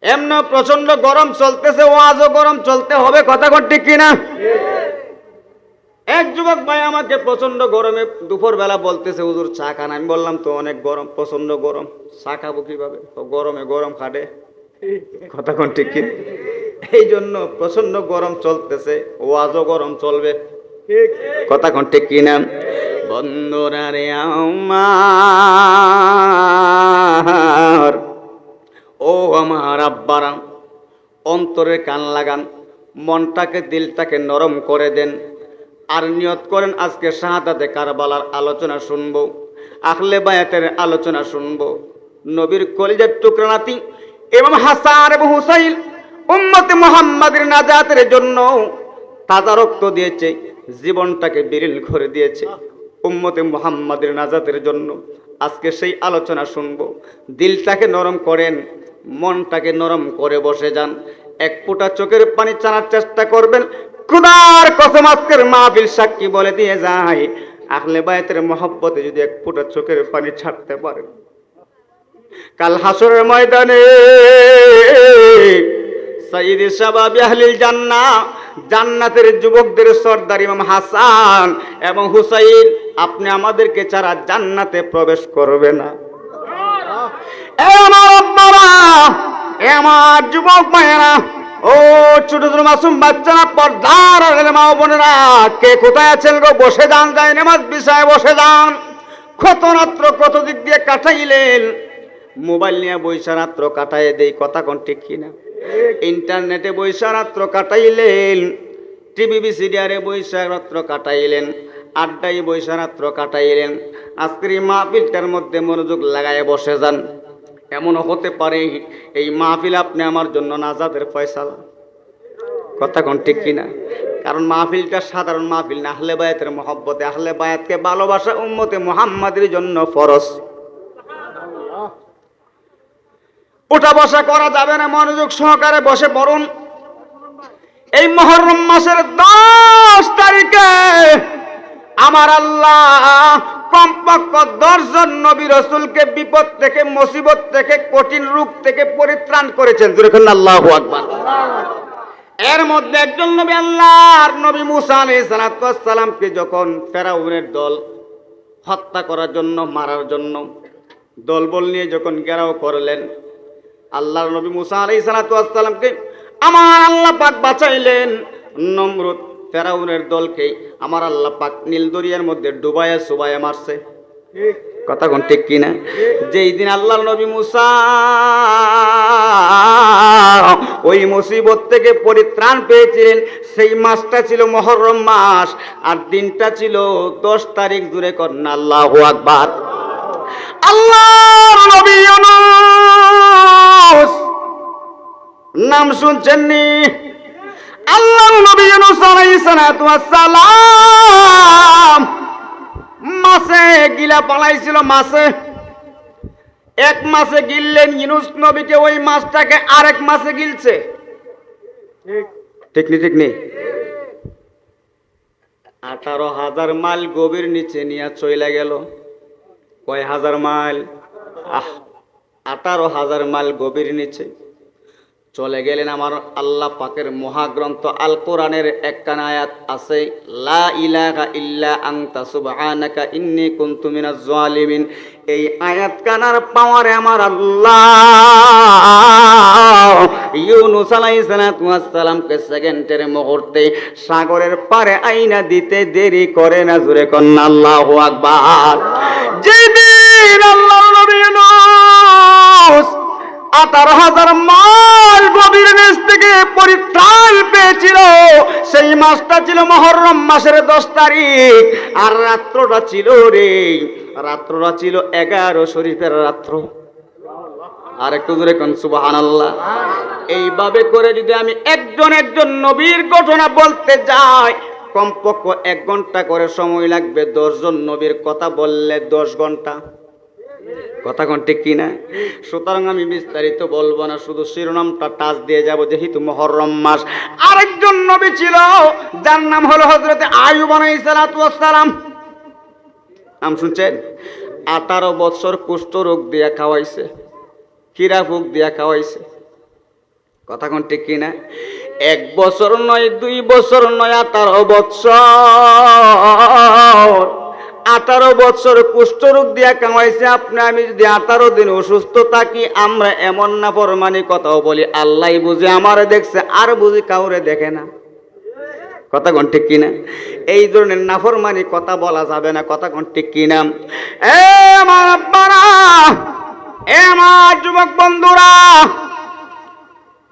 এমন প্রচন্ড গরম চলতেছে, ওয়াজও গরম চলতে হবে, কথা ঠিক কিনা? এক যুবক ভাই আমাকে প্রচন্ড গরমে দুপুর বেলা বলতেছে, হুজুর চা খান। আমি বললাম তো অনেক গরম, প্রচন্ড গরম, চা খাবো কিভাবে? তো গরমে গরম খাটে, কথা ঠিক কিনা? এই জন্য প্রচন্ড গরম চলতেছে, ওয়াজও গরম চলবে, কথা ঠিক কিনা? বন্ধুরা রে আমার, ও আমার আব্বারা, অন্তরে কান লাগান, মনটাকে দিলটাকে নরম করে দেন, আর নিয়ত করেন আজকে শাহাদাতে কারবালার আলোচনা শুনবো, আহলে বায়াতের আলোচনা শুনবো। নবীর কলিজার টুকরা নাতি ইমাম হাসান এবং হুসাইন উম্মতে মুহাম্মাদের নাজাতের জন্য তাজা রক্ত দিয়েছে, জীবনটাকে বিলীন করে দিয়েছে উম্মতে মুহাম্মাদের নাজাতের জন্য। আজকে সেই আলোচনা শুনবো। দিলটাকে নরম করেন, মনটাকে নরম করে বসে যান, এক ফোঁটা চোখের পানি ছাড়ার চেষ্টা করবেন। খোদার কসম আজকের মাহফিল সাক্ষী বলে দিয়ে যায়, আহলে বায়াতের মহব্বতে যদি এক ফোঁটা চোখের পানি ছাড়তে পারেন, কাল হাসরের ময়দানে সাইয়্যিদে শাবাবি আহলিল জান্নাহ, জান্নাতের যুবকদের সর্দার ইমাম হাসান এবং হুসাইন, আপনি আমাদেরকে ছাড়া জান্নাতে প্রবেশ করবে না। আমার আব্বারা, আমার যুবক মায়েরা, ও ছোট ছোট মাসুম বাচ্চারা, পর্দার মা বোনেরা, কে কোথায় আছেন গো? বসে যান, যায় নামাজ বিষয়ে বসে যান। কত রাত্র কত দিক দিয়ে কাটাইলেন, মোবাইল নিয়ে বৈশা রাত্র কাটাই দেই, কথা কোন ঠিক কিনা? ইন্টারনেটে বৈশা রাত্র কাটাইলেন, টিভি বিসিডিআরে বৈশা রাত্র কাটাইলেন, আড্ডায় বৈশা রাত্র কাটাইলেন। আজকের এই মাহফিলটার মধ্যে মনোযোগ লাগায় বসে যান। এমনও হতে পারে এই মাহফিল আপনি আমার জন্য নাজাতের ফয়সালা, কথা কোন ঠিক কিনা? কারণ মাহফিলটা সাধারণ মাহফিল না, আহলে বায়াতের মহব্বতে, আহলে বায়াতকে ভালোবাসা উম্মতে মুহাম্মাদের জন্য ফরজ। উঠা বসা করা যাবে না, মনোযোগ সহকারে বসে পড়ুন। এই মুহররম মাসের 10 তারিখে আমার আল্লাহ কমপক্ষে 10 জন নবী রাসূলকে বিপদ থেকে, মুসিবত থেকে, কঠিন রোগ থেকে পরিত্রাণ করেছেন। জোরে বলুন আল্লাহু আকবার। এর মধ্যে একজন নবী, আল্লাহর নবী মুসা আলাইহিস সালামকে যখন ফেরাউনের দল হত্যা করার জন্য, মারার জন্য দলবল নিয়ে যখন ঘেরাও করলেন, আল্লাহর নবী মুসা আলাইহিস সালামকে আমার আল্লাহ পাক বাঁচাইলেন। নমরুদ ফেরাউনের দলকে আমার আল্লাহ পাক নীল দরিয়ার মধ্যে ডুবায়া সুবায়া মারছে, কথা কোন ঠিক কিনা? যেই দিন আল্লাহর নবী মুসা ওই মুসিবত থেকে পরিত্রাণ পেয়েছিলেন, সেই মাসটা ছিল মুহররম মাস, আর দিনটা ছিল 10 তারিখ। জুড়ে করেন আল্লাহু আকবার। আল্লাহর নবী ইউনূস, নাম শুনছেন নি? আল্লাহর নবী ইউনূস আলাইহিস সালাম মাছে গিলা পালাইছিল, মাছে এক মাছে গিললেন ইউনূস নবীকে, ওই মাছটাকে আরেক মাছে গিলছে, ঠিক নেই? 18,000 মাইল গভীর নিচে নিয়ে চলে গেল। কয় হাজার মাইল? 18,000 মাইল গভীর নিচে চলে গেলেন। আমার আল্লাহ পাকের মহাগ্রন্থ আল কোরআনের একখানা আয়াত আছে, লা ইলাহা ইল্লা আনতা সুবহানাকা ইন্নী কুনতু মিনাজ জালিমিন। এই আয়াত কানার পাওয়ারে আমার আল্লাহ ইউনূস আলাইহিস সালামকে সেকেন্ডের মুহূর্তে সাগরের পারে আইনা দিতে দেরি করে না। জোরে কন্না আল্লাহু আকবার। যেদিন আল্লাহর নবী ইউনূস 18,000 মাইল গভীর নিচ থেকে পরিত্রাণ পেয়েছিল, সেই মাসটা ছিল মুহররম মাসের 10 তারিখ। আর রাত্রটা ছিল রাত্রটা ছিল 11 শরীফের রাত্র। আর একটু জোরে কোন সুবহানাল্লাহ। এইভাবে করে যদি আমি একজন নবীর ঘটনা বলতে যাই, কমপক্ষে 1 ঘন্টা করে সময় লাগবে। 10 জন নবীর কথা বললে 10 ঘন্টা, কথা কোন ঠিক কিনা? সুতরাং আমি বিস্তারিত বলবো না, শুধু শিরোনামটা টাচ দিয়ে যাব। যেহেতু মুহররম মাস, আরেকজন নবী ছিল, যার নাম হলো হযরত আইয়ুব আলাইহিস সালাম। নাম শুনছেন? 18 বছর কুষ্ঠ রোগ দিয়া খাওয়াইছে, কিরা ফুক দিয়া খাওয়াইছে, কথা কোন ঠিক কিনা? 1 বছর নয়, 2 বছর নয়, 18 বছর। 18 বছর কুষ্ঠরোগ দিয়া কামাইছে আপনি আমি। যদি 18 দিন অসুস্থ থাকি, আমরা এমন না ফরমানি কথাও বলি, আল্লাহ বুঝে আমারে দেখছে, আর বুঝি কাউরে দেখে না। কথা কোন ঠিক কিনা? এই ধরনের নাফরমানি কথা বলা যাবে না। কথা কোন ঠিক কিনা? এ আমার আব্বারা, এ আমার যুবক বন্ধুরা,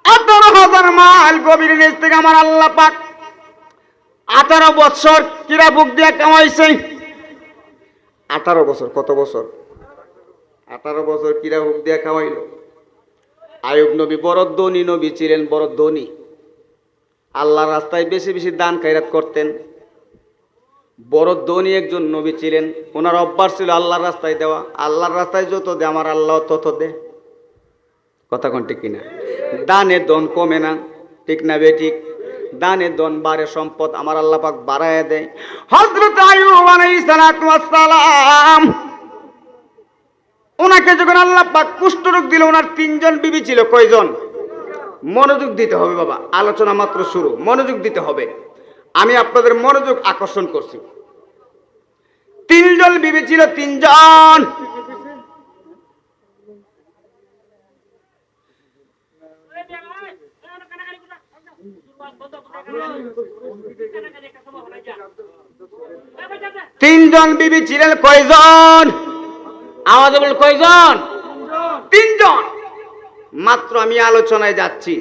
18,000 মাইল গভীর নিচ থেকে আমার আল্লাহ পাক 18 বছর কিরা বুক দিয়ে কামাইছে। 18 বছর, কত বছর? 18 বছর কিরা বুক দিয়ে কামাইল। আয়ুব নবী বড় ধনী নবী ছিলেন, বড় ধনী। আল্লাহর রাস্তায় বেশি বেশি দান খয়রাত করতেন। বড় ধনী একজন নবী ছিলেন। ওনার অভ্যাস ছিল আল্লাহর রাস্তায় দেওয়া। আল্লাহর রাস্তায় যত দে আমার আল্লাহ তত দে। কথা কোন ঠিক কিনা? দানে দন কমে না, ঠিক না বে ঠিক? দানে দন বাড়ে, সম্পদ আমার আল্লাহ পাক বাড়ায় দেয়। হযরত আইয়ুব আলাইহিস সালাতু ওয়াস সালাম, ওনাকে যখন আল্লাহ পাক কুষ্ঠরোগ দিল, ওনার 3 জন বিবি ছিল। কয়জন? মনোযোগ দিতে হবে বাবা, আলোচনা মাত্র শুরু, মনোযোগ দিতে হবে। আমি আপনাদের মনোযোগ আকর্ষণ করছি। 3 জন বিবি ছিল, 3 জন। তিনজন বিবি ছিলেন। কয়জন? আওয়াজ বল, কয়জন? 3 জন। মাত্র আমি আলোচনায় যাচ্ছি।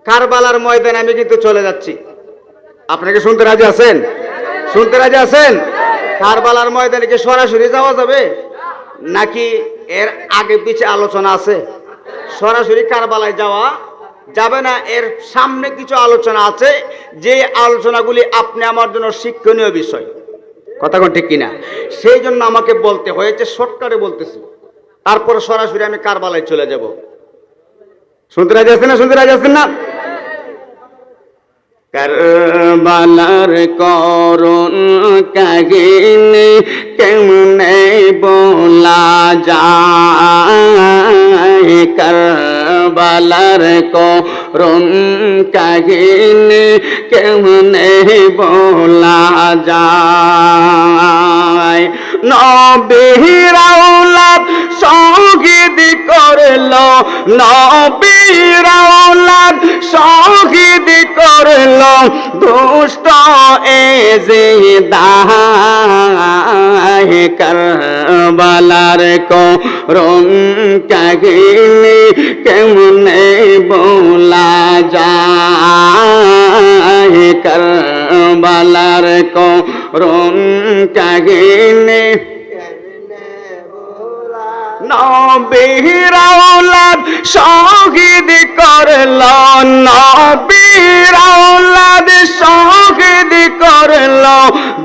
কারবালার ময়দানে আমি কিন্তু চলে যাচ্ছি। আপনাকে শুনতে রাজি আছেন? শুনতে রাজি আছেন? কারবালার ময়দানে কি সরাসরি যাওয়া যাবে, নাকি এর আগে পিছে আলোচনা আছে? সরাসরি কারবালায় যাওয়া যাবে না, এর সামনে কিছু আলোচনা আছে, যে আলোচনাগুলি আপনি আমার জন্য শিক্ষণীয় বিষয়। কথা কোন ঠিক কিনা? সেই জন্য আমাকে বলতে হয়েছে, শর্টকাটে বলতেছি। তারপর সরাসরি আমি কারবালায় চলে যাব। শুনতে রাজি আছেন না? শুনতে রাজি আছেন না? কারবালার করুণ কাহিনী কেমনে বলা যায়, কারবালার করুণ কাহিনী কেমনে বলা যায়। নবীর আওলাদ শহীদ করলো, নবীর আওলাদ শহীদ করলো, দুষ্ট এজিদায়। কারবালার করুণ কাহিনী কেমনে বলা যায়, কারবালার করুণ কাহিনী নবীর আওলাদ শহীদ করলো, নবীর আওলাদ শহীদ করলো,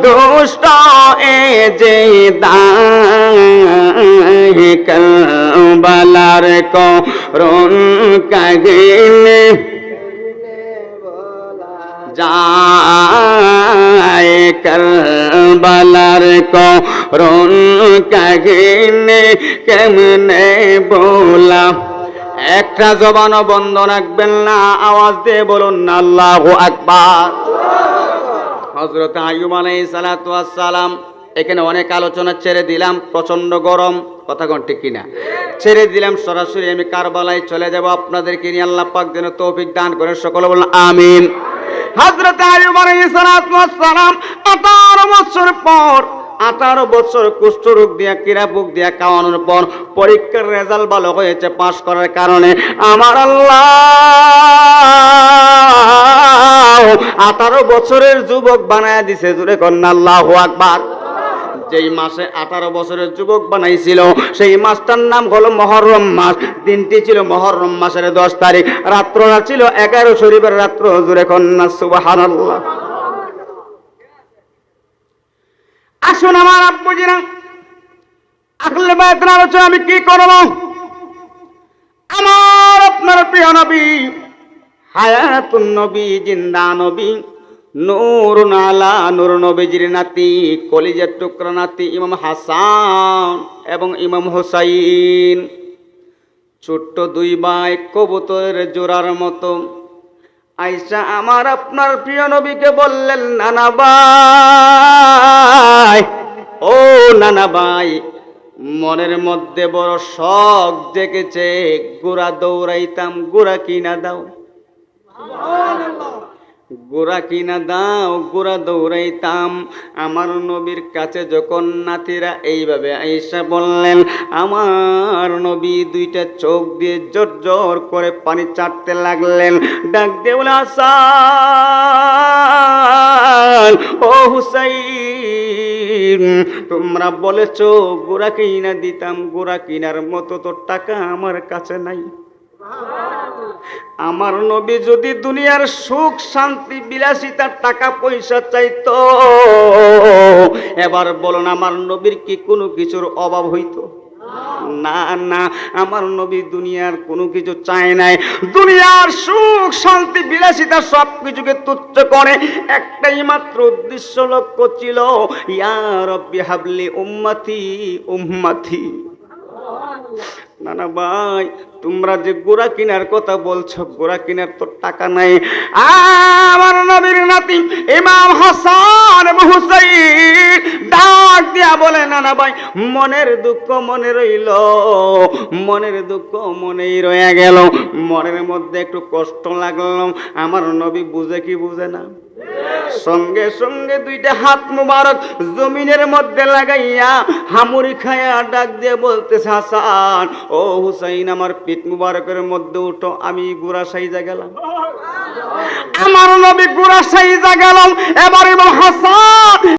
দুষ্ট এজিদায়। কারবালার করুণ কাহিনী যায়, কারবালার করুণ কাহিনী কেমনে বলা। একটা জবানও বন্ধ রাখবেন না, আওয়াজ দিয়ে বলুন না আল্লাহু আকবার। হযরত আইয়ুব আলাইহিস সালাতু ওয়াস সালাম, এখানে অনেক আলোচনা ছেড়ে দিলাম, প্রচন্ড গরম। কথা কোন ঠিক কিনা? ছেড়ে দিলাম, সরাসরি আমি কারবালায় চলে যাব। আপনাদেরকে নিয়ে আল্লাহ পাক যেন তৌফিক দান করেন, সকলে বলুন আমিন। হযরত আইয়ুব আলাইহিস সালাতু ওয়াস সালাম 18 বছর পর, 18 বছর কুষ্ঠরোগ দিয়া কিরা বুক দিয়া খাওয়ানোর পর পরীক্ষার রেজাল্ট ভালো হয়েছে, পাস করার কারণে আমার আল্লাহ 18 বছরের যুবক বানায়া দিছে। জোরে কন্না আল্লাহু আকবার। যেই মাসে 18 বছরের যুবক বানাইছিল, সেই মাসটার নাম হলো মহররম মাস। দিনটি ছিল মহররম মাসের 10 তারিখ, রাত্রটা ছিল 11 শরীফের রাত্র। জোরে কন্না সুবহানাল্লাহ। আসুন আমার আব্বুজিরা, আহলে বায়তের আলোচনা আমি কি করব? আমার আপনার প্রিয় নবী, হায়াতুন নবী, জিন্দা নবী, নূরুন আলা নূর, নবীজির নাতি, কলিজার টুকরা নাতি ইমাম হাসান এবং ইমাম হুসাইন। ছোট্ট দুই ভাই কবুতরের জোড়ার মতো আয়েশা আমার আপনার প্রিয় নবীকে বললেন, নানা ভাই, ও নানা ভাই, মনের মধ্যে বড় শখ জেগেছে, ঘোড়া দৌড়াইতাম, ঘোড়া কিনা দাও, ঘোড়া কিনা দাও, ঘোড়া দৌড়াইতাম। আমার নবীর কাছে যখন নাতিরা এইভাবে আয়েশা বললেন, আমার নবী দুইটা চোখ দিয়ে জোর করে পানি চাটতে লাগলেন। ডাক দিয়ে বলে, হাসান, ও হুসাইন, তোমরা বলেছো ঘোড়া কিনা দিতাম, ঘোড়া কিনার মতো তো টাকা আমার কাছে নাই। আমার নবী যদি দুনিয়ার সুখ শান্তি বিলাসিতার টাকা পয়সা চাইতো, এবার বলুন আমার নবীর কি কোনো কিছুর অভাব হইতো? না না, আমার নবী দুনিয়ার কোনো কিছু চায় নাই। দুনিয়ার সুখ শান্তি বিলাসিতা সব কিছুকে তুচ্ছ করে একটাই মাত্র উদ্দেশ্য লক্ষ্য ছিল, ইয়া রব্বি হাবলি উম্মতি উম্মতি। নানা ভাই, তোমরা যে গোড়া কিনার কথা বলছো, গোড়া কিনার তো টাকা নাই। আমার নবীর নাতি ইমাম হাসান এবং হুসাইন ডাক দিয়া বলে, নানা ভাই, মনের দুঃখ মনে রইল, মনের দুঃখ মনেই রয়ে গেল, মনের মধ্যে একটু কষ্ট লাগলো। আমার নবী বুঝে কি বুঝে না? সঙ্গে সঙ্গে দুইটা হাত মুবারক জমিনের মধ্যে লাগাইয়া হামুরি খায়া ডাক দিয়ে বলতেছে, হাসান, ও হুসাইন, আমার পিঠ মুবারকের মধ্যে উঠো, আমি গুড়া সাইজা গেলাম। আমার নবী গুড়া সাইজা গেলাম। এবার ইমাম হাসান